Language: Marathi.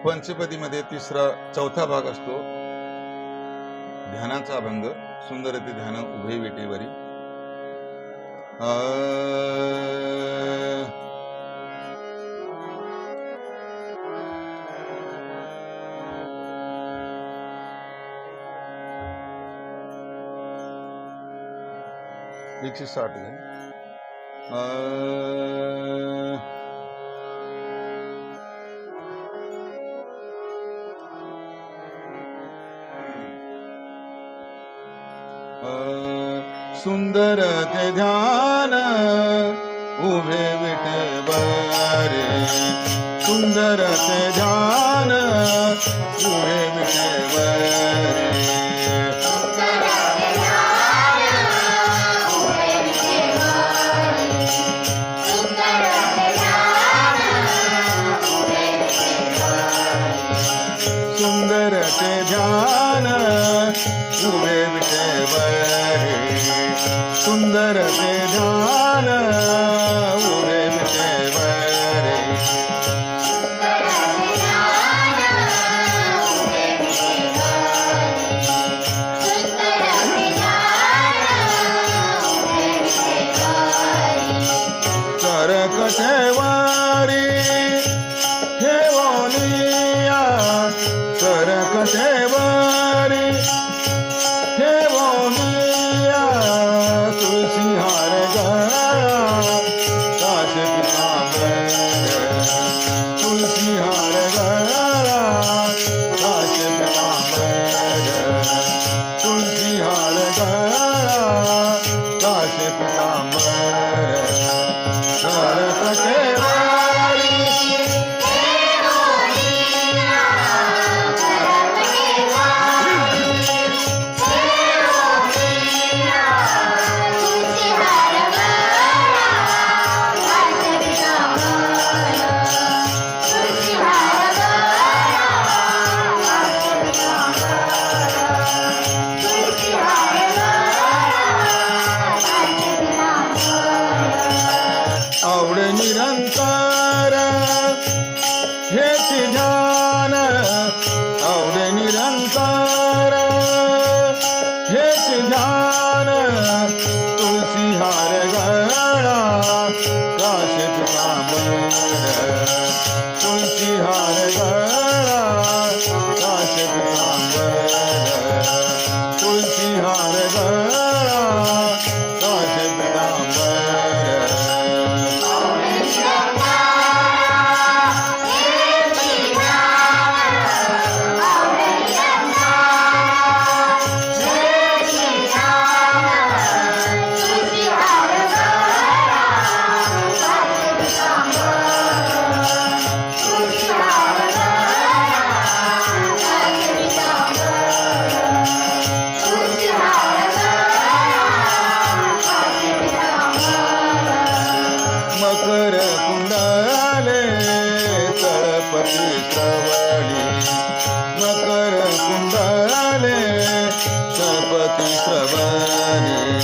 पंचपदीमध्ये चौथा भाग असतो ध्यानाचा अभंग. सुंदर ते ध्यान उभे विटेवरी. एकशे 60 सुंदर ते ध्यान उभे विटेवरी. सुंदर ते ध्यान उभे विटेवरी. सुंदर ते ध्यान उभे विटेवरी. सुंदर ते ध्यान उभे विटेवरी. करकटेवारी ठेवोनिया. करकटेवारी ठेवोनिया. तुलसी हार गळा काश पितांबर. तुलसी हार गळा काश पितांबर. तुलसी हार गळा काश पितांबर. करकटेवारी आवड निरंतर हेच ध्यान. आवड निरंतर हेच ध्यान. तुलसी हार गळा काश पितांबर. तुलसी हार गळा काश पितांबर. तुलसी हार गळा काश पितांबर. मकर कुंडले तळपती श्रवणी. मकर कुंडले तळपती श्रवणी.